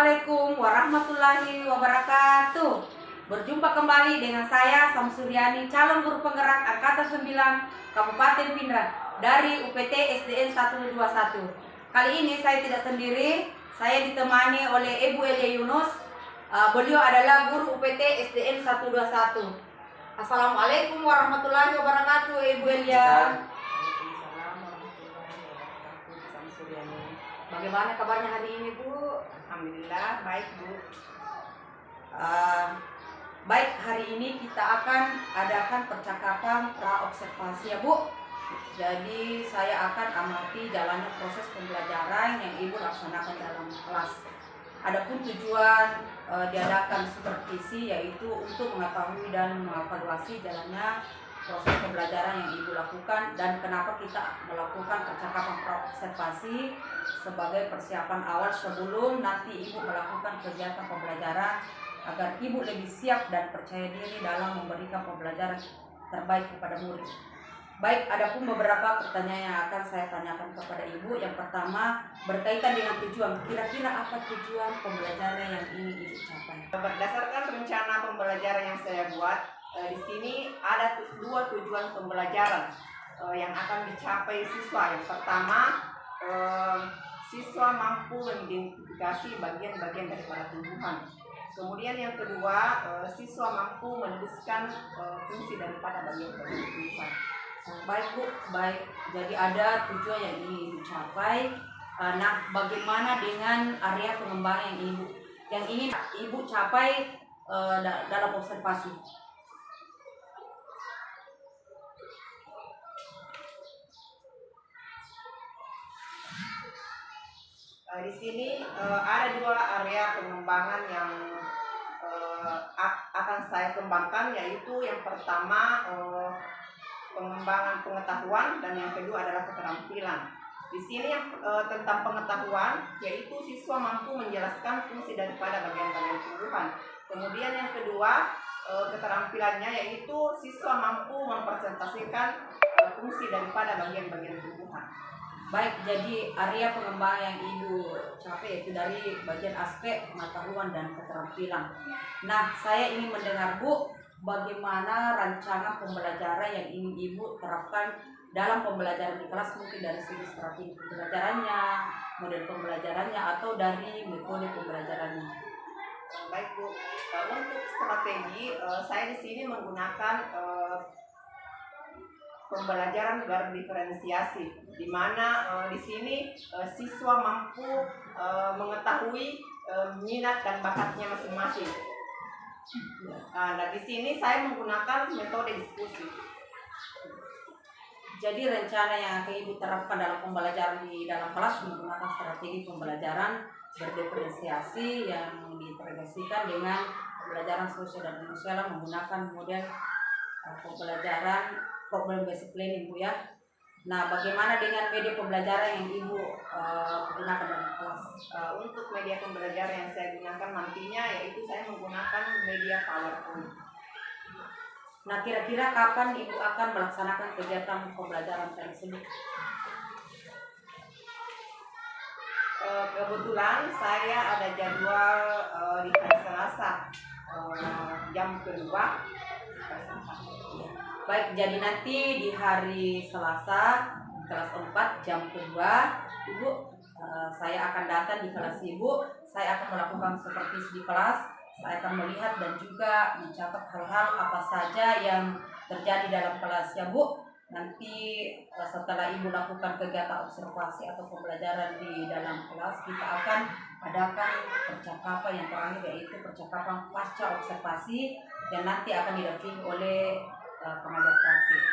Assalamualaikum warahmatullahi wabarakatuh. Berjumpa kembali dengan saya Samsuryani, calon guru penggerak Angkatan 9 Kabupaten Pindrang dari UPT SDN 121. Kali ini saya tidak sendiri, saya ditemani oleh Ibu Elia Yunus. Beliau adalah guru UPT SDN 121. Assalamualaikum warahmatullahi wabarakatuh, Ibu Elia. Bagaimana kabarnya hari ini, Bu? Alhamdulillah baik, Bu. Baik, hari ini kita akan adakan percakapan pra-observasi ya, Bu. Jadi saya akan amati jalannya proses pembelajaran yang Ibu laksanakan dalam kelas. Adapun tujuan diadakan supervisi yaitu untuk mengetahui dan mengevaluasi jalannya proses pembelajaran yang Ibu lakukan dan kenapa kita melakukan percakapan pra-observasi sebagai persiapan awal sebelum nanti Ibu melakukan kegiatan pembelajaran agar Ibu lebih siap dan percaya diri dalam memberikan pembelajaran terbaik kepada murid. Baik, adapun beberapa pertanyaan yang akan saya tanyakan kepada Ibu. Yang pertama berkaitan dengan tujuan. Kira-kira apa tujuan pembelajaran yang ingin Ibu capai? Berdasarkan rencana pembelajaran yang saya buat, di sini ada dua tujuan pembelajaran yang akan dicapai siswa. Yang pertama, siswa mampu mengidentifikasi bagian-bagian daripada tumbuhan. Kemudian yang kedua, siswa mampu menuliskan fungsi daripada bagian-bagian tumbuhan. Baik, Bu, baik. Jadi ada tujuan yang ingin dicapai. Nah, bagaimana dengan area pengembangan yang ingin Ibu capai dalam observasi? Di sini ada dua area pengembangan yang akan saya kembangkan, yaitu yang pertama pengembangan pengetahuan dan yang kedua adalah keterampilan. Di sini yang tentang pengetahuan, yaitu siswa mampu menjelaskan fungsi daripada bagian-bagian tumbuhan. Kemudian yang kedua keterampilannya, yaitu siswa mampu mempresentasikan fungsi daripada bagian-bagian tumbuhan. Baik, jadi area pengembangan yang Ibu capai yaitu dari bagian aspek pengetahuan dan keterampilan. Nah, saya ingin mendengar, Bu, bagaimana rancangan pembelajaran yang ingin Ibu terapkan dalam pembelajaran di kelas, mungkin dari segi strategi pembelajarannya, model pembelajarannya, atau dari metode pembelajarannya. Baik, Bu. Untuk strategi, saya di sini menggunakan pembelajaran berdiferensiasi, di mana di sini siswa mampu mengetahui minat dan bakatnya masing-masing. Nah, di sini saya menggunakan metode diskusi. Jadi rencana yang akan Ibu terapkan dalam pembelajaran di dalam kelas menggunakan strategi pembelajaran berdiferensiasi yang diintegrasikan dengan pembelajaran sosial dan emosional menggunakan model pembelajaran problem based planning, Bu, ya. Nah, bagaimana dengan media pembelajaran yang Ibu gunakan dalam kelas? Untuk media pembelajaran yang saya gunakan nantinya, yaitu saya menggunakan media PowerPoint. Nah, kira-kira kapan Ibu akan melaksanakan kegiatan pembelajaran tersebut? Kebetulan saya ada jadwal di hari Selasa jam kedua. Baik, jadi nanti di hari Selasa kelas 4 jam kedua, Ibu, saya akan datang di kelas Ibu. Saya akan melakukan supervisi di kelas. Saya akan melihat dan juga mencatat hal-hal apa saja yang terjadi dalam kelas ya, Bu. Nanti setelah Ibu lakukan kegiatan observasi atau pembelajaran di dalam kelas, kita akan adakan percakapan yang terakhir, yaitu percakapan pasca observasi yang nanti akan didampingi oleh pengajar praktik.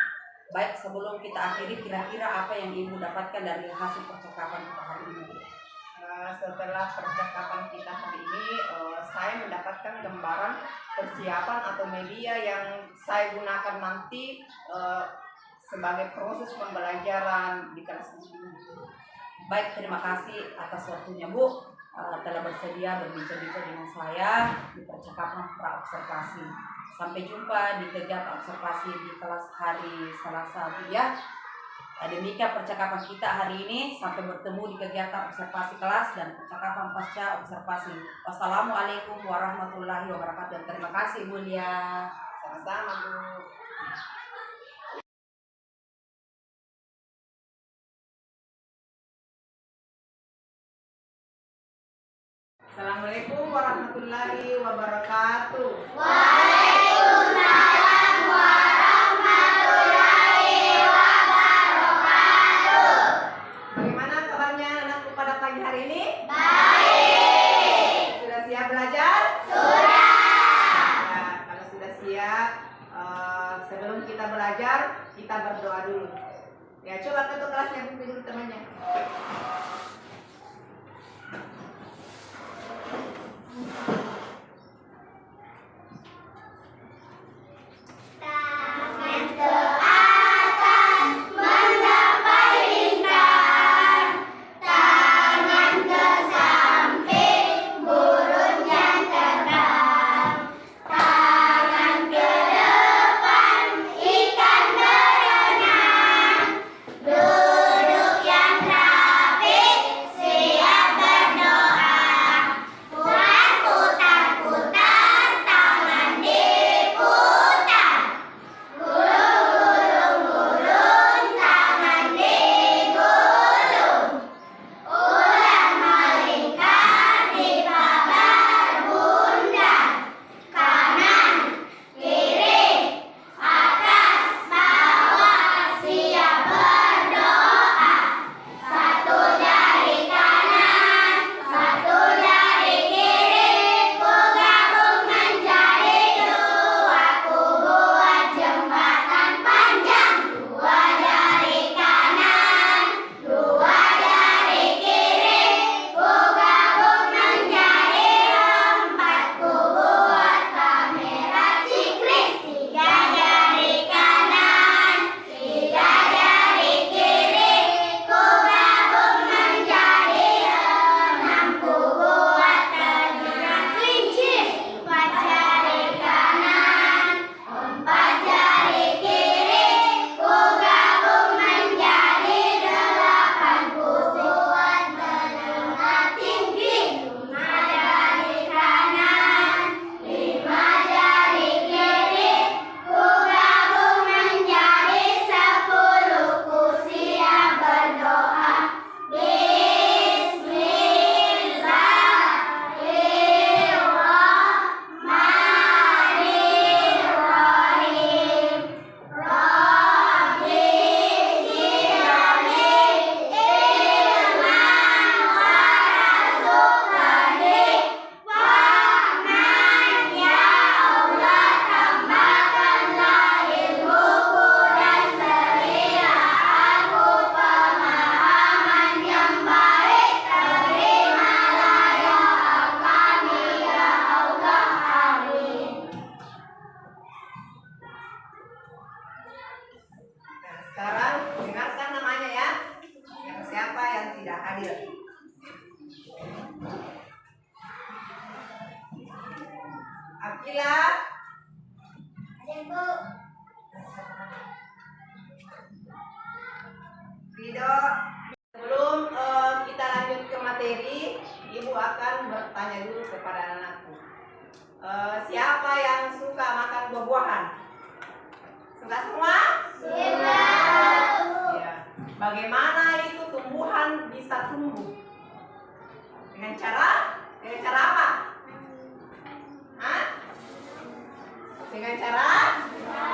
Baik, sebelum kita akhiri, kira-kira apa yang Ibu dapatkan dari hasil percakapan kita hari ini? Setelah percakapan kita hari ini, saya mendapatkan gambaran persiapan atau media yang saya gunakan nanti sebagai proses pembelajaran di kelas ini. Baik, terima kasih atas waktunya, Bu, telah bersedia berbincang-bincang dengan saya di percakapan pra-observasi. Sampai jumpa di kegiatan observasi di kelas hari Selasa, Bu, ya. Demikian percakapan kita hari ini. Sampai bertemu di kegiatan observasi kelas dan percakapan pasca observasi. Wassalamualaikum warahmatullahi wabarakatuh. Terima kasih Bu Lia. Sama-sama Bu. Assalamualaikum warahmatullahi wabarakatuh. Waalaikumsalam warahmatullahi wabarakatuh. Bagaimana kabarnya anakku pada pagi hari ini? Baik. Sudah siap belajar? Sudah. Ya, kalau sudah siap, sebelum kita belajar, kita berdoa dulu. Ya, coba ketuk kelasnya pimpin dulu temannya. Tangan ke atas mencapai lingkar, tangan ke samping burung yang terbang, tangan ke depan ikan berenang, duduk yang rapi siap berdoa, putar-putar-putar tangan diputar. Gulung-gulung tangan digulung, ulang melingkar di pagar bunda, kanan, kiri, atas, bawah, siap berdoa. Satu jari kanan, satu jari kiri, ku gabung menjadi dua, ku buat jembatan panjang. Dua jari kanan, dua jari kiri, ku gabung menjadi empat, ku buat kamera cikrik. Tiga jari kanan, tiga jari kiri, ku gabung menjadi enam, ku buat telinga kelinci. Empat jari kanan, empat jari kiri, ku gabung menjadi delapan, ku buat menengah tinggi. Lima jari kanan, lima jari kiri, ku gabung menjadi sepuluh, ku siap berdoa. Bismillahirrahmanirrahim. Rabbi sirani ilman warasuqani fahman, ya Allah tambahkanlah ilmuku dan berilah aku pemahaman yang baik. Terimalah doa kami ya Allah, amin. Nah, sekarang dengarkan namanya ya. Yang siapa yang tidak hadir? Akila, Bu. Rido. Sebelum kita lanjut ke materi, Ibu akan bertanya dulu kepada anakku. Siapa yang suka makan buah-buahan? Suka semua? Ya. Bagaimana itu tumbuhan bisa tumbuh? Dengan cara apa? Hah? Dengan cara?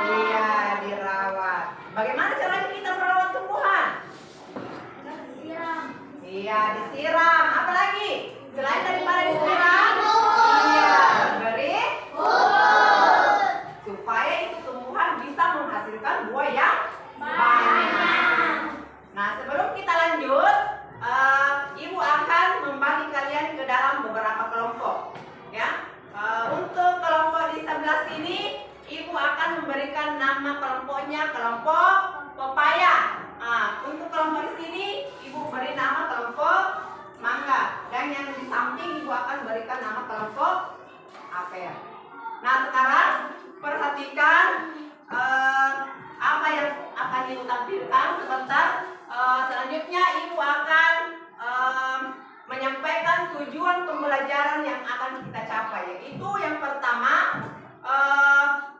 Iya, dirawat. Bagaimana caranya kita merawat tumbuhan? Iya, disiram. Apa lagi? Selain daripada disiram? Iya, beri supaya itu tumbuhan bisa menghasilkan buah yang banyak. Nah, sebelum kita lanjut, Ibu akan membagi kalian ke dalam beberapa kelompok. Ya, untuk kelompok di sebelah sini, Ibu akan memberikan nama kelompoknya kelompok pepaya. Untuk kelompok di sini, Ibu beri nama kelompok mangga. Dan yang di samping Ibu akan berikan yang akan kita capai, yaitu yang pertama,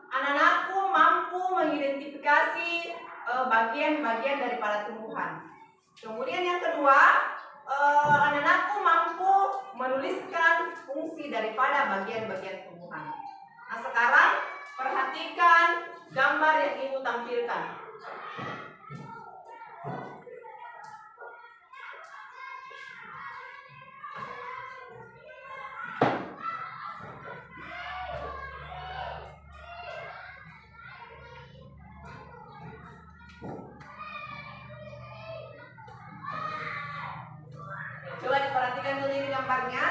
anak-anakku mampu mengidentifikasi bagian-bagian daripada tumbuhan. Kemudian yang kedua, anak-anakku mampu menuliskan fungsi daripada bagian-bagian tumbuhan. Nah, sekarang perhatikan gambar yang ibu tampilkan. Coba diperhatikan dulu ini gambarnya.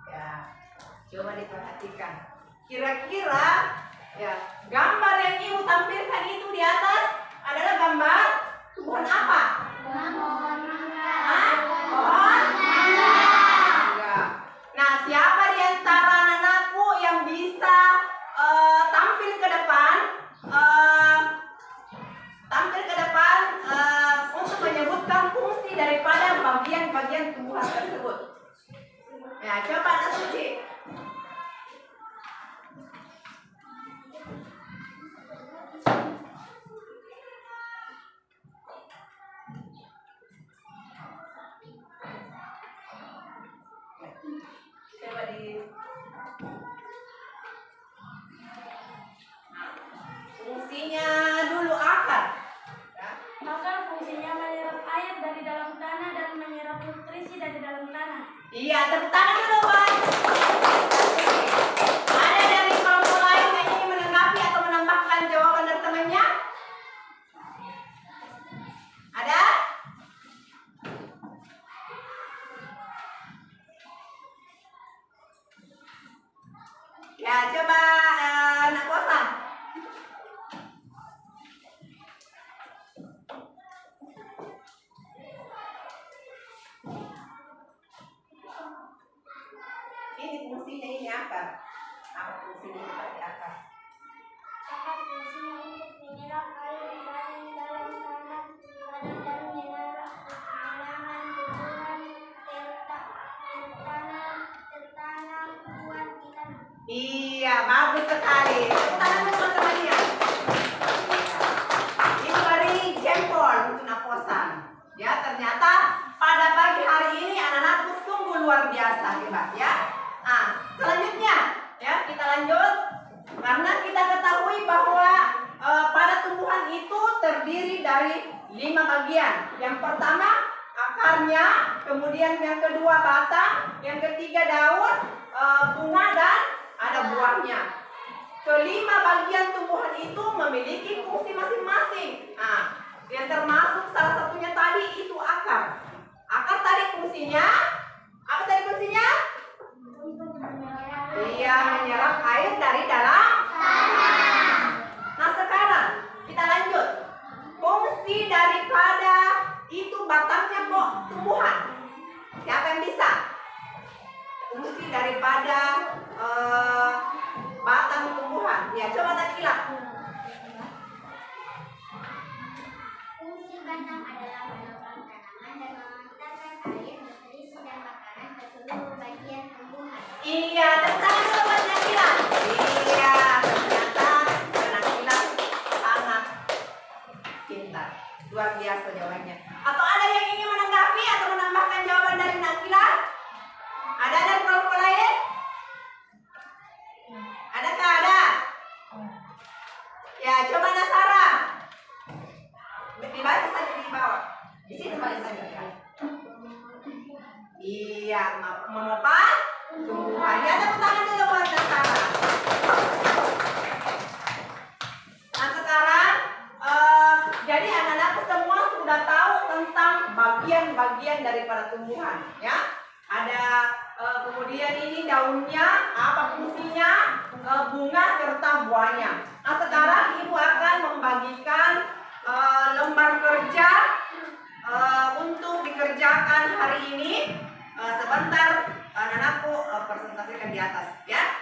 Ya, coba diperhatikan. Kira-kira ya, gambar yang ibu tampilkan itu di atas adalah gambar tumbuhan apa? Pohon mangga. Nah, siapa di antara anak-anakku yang bisa tampil ke depan untuk menyebutkan fungsi daripada bagian-bagian tumbuhan tersebut? Ya, coba Anak Suci. Coba di fungsinya dulu akar. Ya. Akar fungsinya menyerap air dari dalam tanah dan menyerap nutrisi dari dalam tanah. Iya, tepuk tangan dulu, Bang. Ada dari kelompok lain yang ingin menanggapi atau menambahkan jawaban dari temannya? Ada? Ya, coba Anak Kosan. Ini fungsinya ini akar. Apa fungsinya tadi akar? Akar fungsinya untuk menyerap air dari dalam tanah dan menyerap kehilangan tumbuhan tertanam buat kita. Iya, bagus sekali. Tepuk tangan dulu teman-temannya. Itu dari jempol untuk Naposan. Ya, ternyata pada pagi hari ini anak-anakku sungguh luar biasa hebat ya. Nah, selanjutnya ya kita lanjut karena kita ketahui bahwa pada tumbuhan itu terdiri dari 5 bagian. Yang pertama akarnya, kemudian yang kedua batang, yang ketiga daun, bunga dan ada buahnya. Kelima bagian tumbuhan itu memiliki fungsi masing-masing. Nah, yang termasuk salah satunya tadi itu akar. Akar tadi fungsinya apa tadi fungsinya? Iya, menyerap air dari dalam tanah. Nah, sekarang kita lanjut. Fungsi daripada itu batangnya kok tumbuhan. Siapa yang bisa? Fungsi daripada batang tumbuhan. Ya, coba Nakila. Fungsi batang adalah menopang tanaman dan mengantarkan air, nutrisi dan makanan ke seluruh bagian tumbuhan. Iya, tepuk dulu buat Nakila. Iya, ternyata Nakila sangat pintar. Luar biasa jawabannya. Atau ada yang ingin menanggapi atau menambahkan jawaban dari Nakila? Ada dari kelompok lain? Adakah ada? Ya, coba Nasara. Dibaca saja di bawah. Di sini baca saja. Iya, menopang tumbuhan. Ya, tepuk tangan dulu buat Nasara. Nah, sekarang jadi anak-anak semua sudah tahu tentang bagian-bagian daripada tumbuhan, ya. Ada kemudian ini daunnya, apa fungsinya, bunga serta buahnya. Nah, sekarang ibu akan membagikan lembar kerja untuk dikerjakan hari ini. Sebentar anak-anakku presentasikan di atas, ya.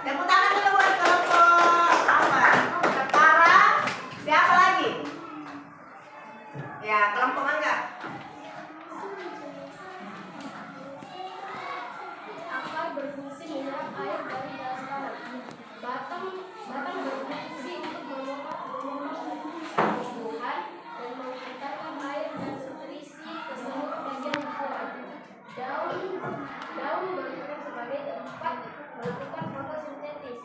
tepuk tangan dulu buat kelompok apa? Sekarang siapa lagi? Ya, kelompok Mangga. Akar berfungsi menyerap air dari dalam tanah. Batang berfungsi untuk memompak tumbuhan dan mengantarkan air dan nutrisi ke seluruh bagian buah. Daun berperan sebagai tempat melakukan fotosintesis.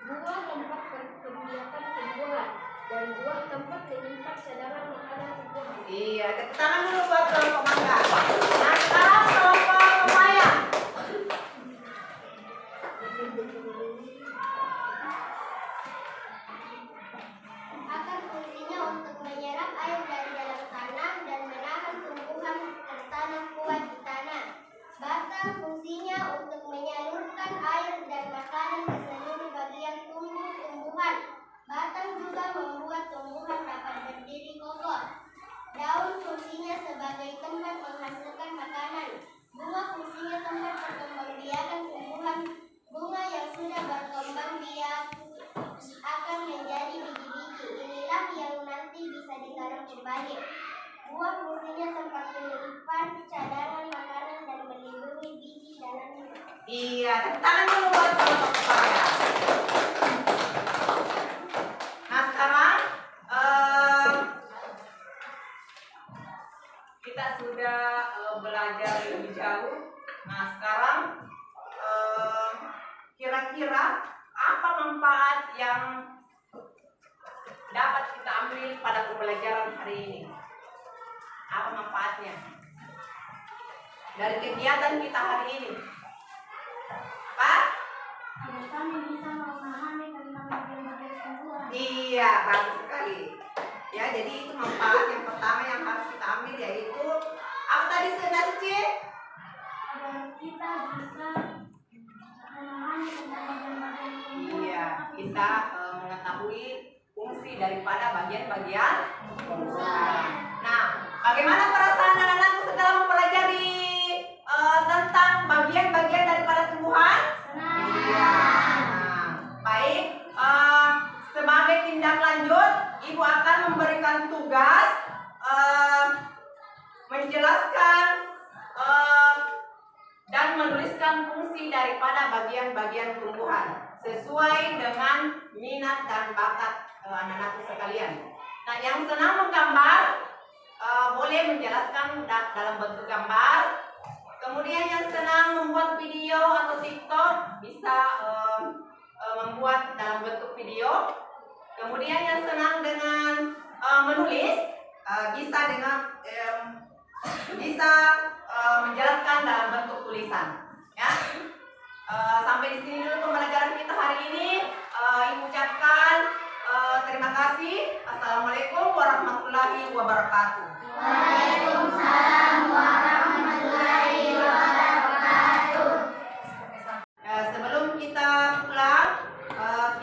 Buah tempat kegiatan tumbuhan dan buah tempat menyimpan cadangan makanan tumbuhan. Iya, tepuk tangan dulu buat kelompok Mangga. Nah, sekarang kelompok Pepaya. Akar fungsinya untuk menyerap air dari dalam tanah dan menahan tumbuhan bertanah kuat di tanah. Batang fungsinya untuk menyalurkan air dan makanan ke seluruh bagian tumbuhan. Batang juga membuat tumbuhan dapat berdiri kokoh. Daun fungsinya sebagai tempat menghasilkan makanan. Buah fungsinya tempat perkembangbiakan tumbuhan. Bunga yang sudah berkembang biak akan menjadi biji-biji. Inilah yang nanti bisa ditanam kembali. Buah fungsinya tempat menyimpan cadangan makanan dan melindungi biji dalamnya. Iya, tepuk tangan dulu buat kelompok Pepaya. Nah, sekarang kita sudah belajar lebih jauh. Nah, sekarang kira-kira apa manfaat yang dapat kita ambil pada pembelajaran hari ini? Apa manfaatnya dari kegiatan kita hari ini? Pak? Kami bisa memahami tentang bagian-bagian tumbuhan. Iya, bagus sekali. Ya, jadi itu manfaat yang pertama yang harus kita ambil, yaitu apa tadi Suci? Agar kita bisa memahami tentang bagian-bagian tumbuhan. Iya, kita mengetahui fungsi daripada bagian-bagian tumbuhan. Nah, bagaimana perasaan anak-anakku setelah mempelajari tentang bagian-bagian daripada tumbuhan? Iya. Nah, baik. Sebagai tindak lanjut, Ibu akan memberikan tugas menjelaskan dan menuliskan fungsi daripada bagian-bagian tumbuhan sesuai dengan minat dan bakat anak-anakku sekalian. Nah, yang senang menggambar boleh menjelaskan dalam bentuk gambar. Kemudian yang senang membuat video atau TikTok bisa membuat dalam bentuk video. Kemudian yang senang dengan menulis bisa menjelaskan dalam bentuk tulisan. Ya, sampai di sini dulu pembelajaran kita hari ini. Ibu ucapkan terima kasih. Assalamualaikum warahmatullahi wabarakatuh. Waalaikumsalam warahmatullahi wabarakatuh. Sebelum kita pulang,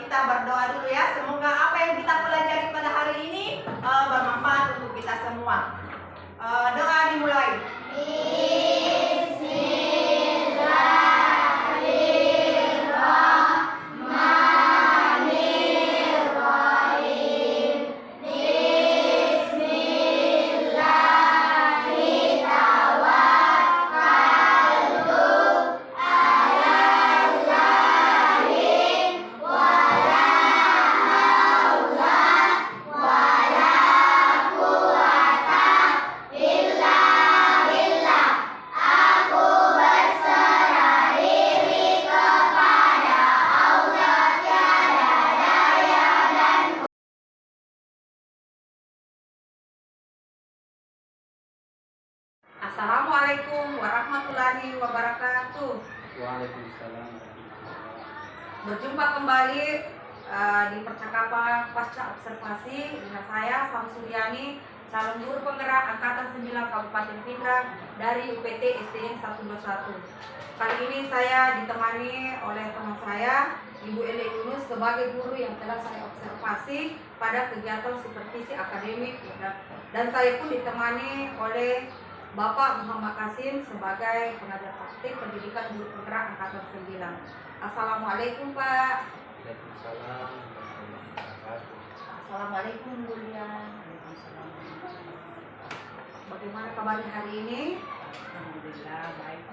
kita berdoa dulu ya. Semoga apa yang kita pelajari pada hari ini bermanfaat untuk kita semua. Doa dimulai. Assalamualaikum warahmatullahi wabarakatuh. Waalaikumsalam warahmatullahi wabarakatuh. Berjumpa kembali di percakapan pasca observasi dengan saya Samsuryani, calon guru penggerak angkatan 9 Kabupaten Pindrang dari UPT SDN 121. Kali ini saya ditemani oleh teman saya Ibu Ele Yunus sebagai guru yang telah saya observasi pada kegiatan supervisi akademik, dan saya pun ditemani oleh Bapak Muhammad Kasim sebagai pengajar praktik pendidikan guru penggerak angkatan 9. Assalamualaikum Pak. Waalaikumsalam warahmatullahi wabarakatuh. Assalamualaikum Bu Lian. Waalaikumsalam. Bagaimana kabarnya hari ini? Alhamdulillah baik.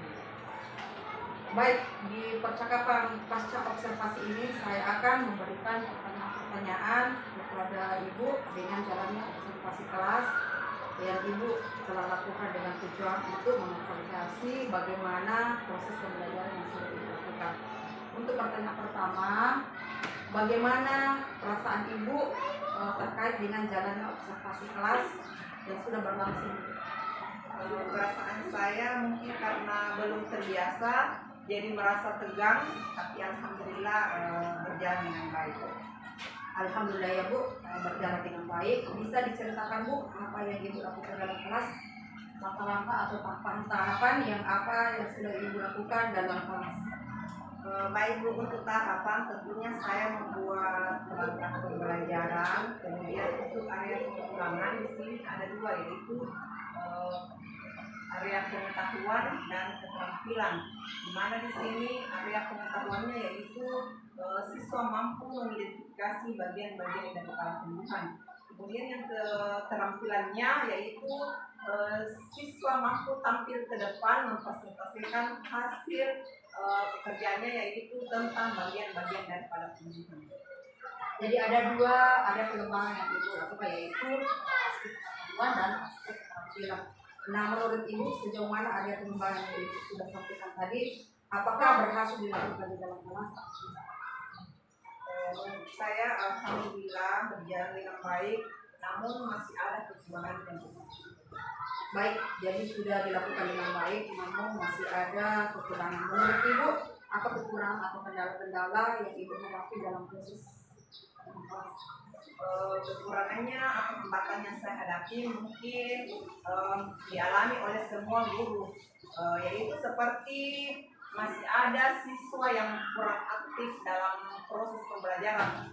Baik, di percakapan pasca observasi ini saya akan memberikan pertanyaan-pertanyaan kepada Ibu dengan jalannya observasi kelas yang Ibu telah lakukan dengan tujuan untuk mengevaluasi bagaimana proses pembelajaran yang sudah Ibu lakukan. Untuk pertanyaan pertama, bagaimana perasaan Ibu terkait dengan jalannya observasi kelas yang sudah berlangsung? Perasaan saya mungkin karena belum terbiasa, jadi merasa tegang, tapi alhamdulillah berjalan dengan baik. Alhamdulillah ya Bu, berjalan dengan baik. Bisa diceritakan Bu apa yang Ibu lakukan dalam kelas, langkah-langkah atau tahapan-tahapan yang sudah Ibu lakukan dalam kelas? Baik Bu, untuk tahapan tentunya saya membuat langkah pembelajaran, kemudian untuk area pengembangan di sini ada dua, yaitu area pengetahuan dan keterampilan. Di mana di sini area pengetahuannya yaitu siswa mampu mengidentifikasi bagian-bagian dari kepala tumbuhan. Kemudian yang keterampilannya yaitu siswa mampu tampil ke depan mempresentasikan hasil pekerjaannya yaitu tentang bagian-bagian daripada tumbuhan. Jadi ada dua area pengembangan yang Ibu lakukan, yaitu aspek pengetahuan dan aspek keterampilan. Nah, menurut Ibu sejauh mana area pengembangan yang Ibu sudah sampaikan tadi, apakah berhasil dilakukan di dalam kelas? Saya alhamdulillah berjalan dengan baik, namun masih ada kekurangan yang besar. Baik, jadi sudah dilakukan dengan baik, namun masih ada kekurangan. Menurut Ibu, apa kekurangan atau kendala-kendala yang Ibu hadapi dalam proses kelas? Kekurangannya atau hambatan yang saya hadapi mungkin dialami oleh semua guru, yaitu seperti masih ada siswa yang kurang aktif dalam proses pembelajaran,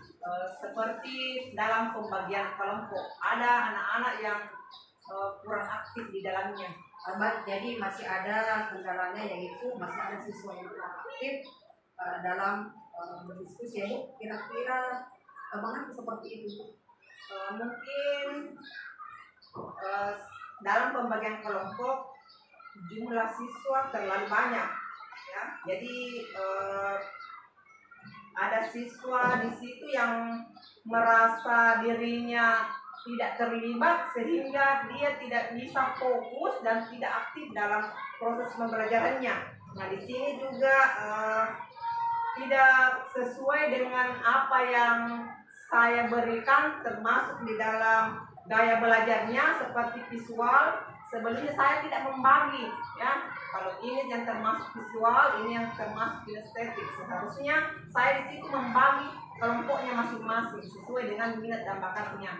seperti dalam pembagian kelompok ada anak-anak yang kurang aktif di dalamnya. Baik, jadi masih ada kendalanya, yaitu masih ada siswa yang kurang aktif dalam berdiskusi ya Bu. Kira-kira mengapa seperti itu? Mungkin dalam pembagian kelompok jumlah siswa terlalu banyak, ya. Jadi ada siswa di situ yang merasa dirinya tidak terlibat sehingga dia tidak bisa fokus dan tidak aktif dalam proses pembelajarannya. Nah, di sini juga tidak sesuai dengan apa yang saya berikan, termasuk di dalam gaya belajarnya seperti visual. Sebelumnya saya tidak membagi, ya. Kalau ini yang termasuk visual, ini yang termasuk kinestetik. Seharusnya saya di situ membagi kelompoknya masing-masing sesuai dengan minat dan bakatnya.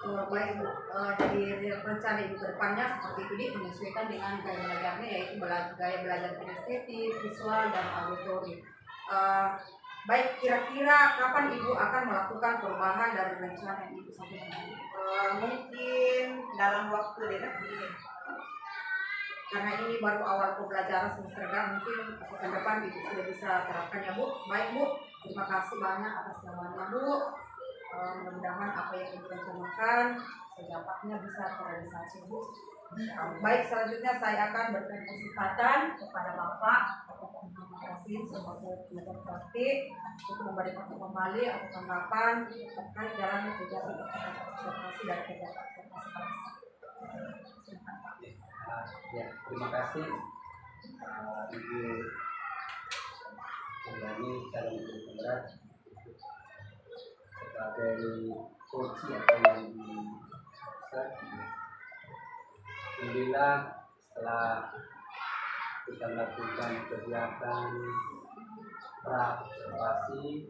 Baik Bu, jadi rencana Ibu ke depannya seperti ini menyesuaikan dengan gaya belajarnya, yaitu gaya belajar kinestetik, visual, dan auditori. Baik, kira-kira kapan Ibu akan melakukan perubahan dari rencana yang Ibu sampaikan? Mungkin dalam waktu dekat ini. Karena ini baru awal pembelajaran semester kan, mungkin ke depan Ibu sudah bisa terapkan ya Bu. Baik Bu, terima kasih banyak atas jawabannya Bu. Mudah-mudahan apa yang Ibu rencanakan secepatnya bisa terrealisasi Bu. Baik, selanjutnya saya akan berikan kesempatan kepada Bapak atau terima kasih sebagai pengajar praktik untuk memberikan kembali atau tanggapan terkait jalannya kegiatan observasi dan kegiatan observasi kelas. Silakan Pak. Ya, terima kasih Ibu Mulyani calon guru penggerak sebagai coach atau yang di alhamdulillah setelah kita melakukan kegiatan pra observasi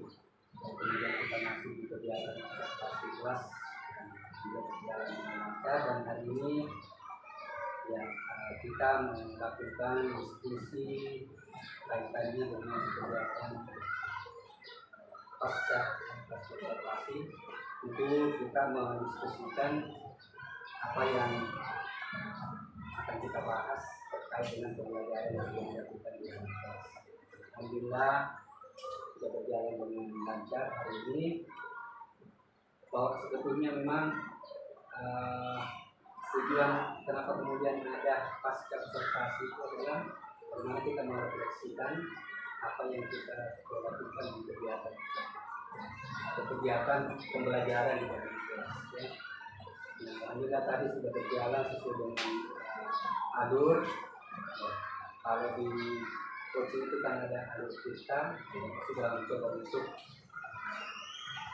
kemudian kita masuk di kegiatan observasi kelas dan juga berjalan dengan lancar, dan hari ini ya kita melakukan diskusi kaitannya dengan kegiatan pasca observasi. Itu kita mendiskusikan apa yang akan kita bahas terkait dengan pembelajaran yang sudah dilakukan di kelas. Alhamdulillah sudah berjalan dengan lancar hari ini. Bahwa sebetulnya memang tujuan kenapa kemudian ada pasca observasi itu adalah bagaimana kita merefleksikan apa yang kita sudah lakukan di kegiatan atau kegiatan pembelajaran di dalam kelas. Ya. Nah, alhamdulillah tadi sudah berjalan sesuai dengan alur. Ya. Kalau di coaching itu kan ada alur kita, sudah mencoba untuk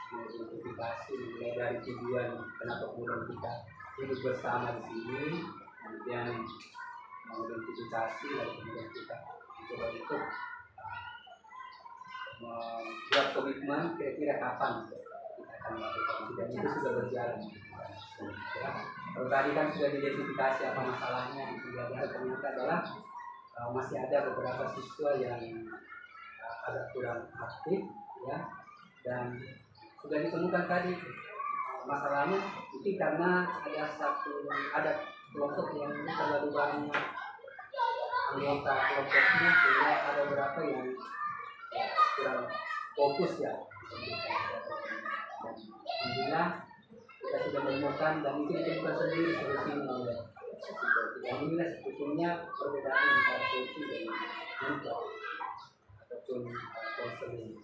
mengidentifikasi mulai dari tujuan kenapa kemudian kita hidup bersama di sini, kemudian mengidentifikasi lalu kemudian kita mencoba untuk membuat komitmen kira-kira kapan kita akan melakukan dan itu sudah berjalan. Ya. Kalau tadi kan sudah diidentifikasi apa masalahnya di pembelajaran, ternyata adalah masih ada beberapa siswa yang agak kurang aktif, ya, dan sudah ditemukan tadi masalahnya itu karena ada kelompok yang terlalu banyak anggota kelompoknya sehingga ada beberapa yang kurang fokus ya. Dan alhamdulillah kita sudah menemukan dan itu ditemukan sendiri solusinya oleh psikologi. Alhamdulillah sebetulnya perbedaan antara coaching dan mentor ataupun konseling.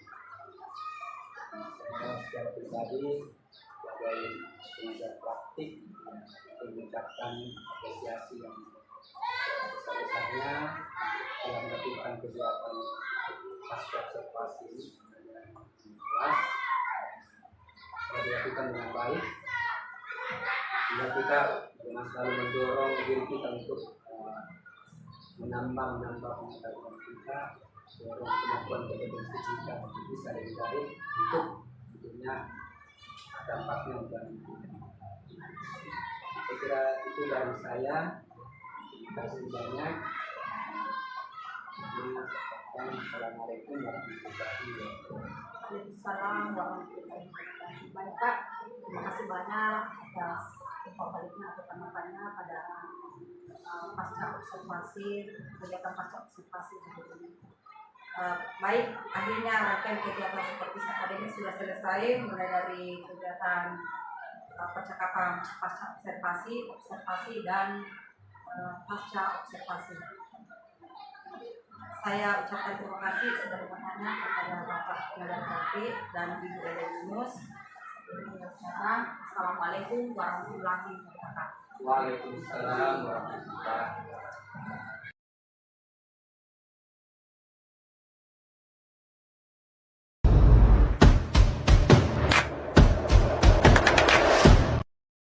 Saya secara pribadi sebagai pengajar praktik mengucapkan apresiasi yang besar-besarnya dalam melakukan kegiatan pasca observasi di kelas telah dilakukan dengan baik. Sehingga kita dengan selalu mendorong diri kita untuk menambah pengetahuan kita, dorong kemampuan kompetensi kita untuk bisa lebih baik untuk tentunya dampaknya untuk kita. Saya kira itu dari saya. Terima kasih banyak. Assalamualaikum warahmatullahi wabarakatuh. Waalaikumsalam warahmatullahi wabarakatuh. Baik Pak, terima kasih banyak atas info baliknya atau tanggapannya pada pasca observasi, kegiatan pasca observasi ini. Baik, akhirnya rangkaian kegiatan seperti akademis sudah selesai, mulai dari kegiatan percakapan pasca observasi dan pasca observasi. Saya ucapkan terima kasih sudah bertanya kepada Bapak Pengajar Praktik dan Ibu Ede Yunus. Assalamualaikum warahmatullahi wabarakatuh. Waalaikumsalam warahmatullahi wabarakatuh.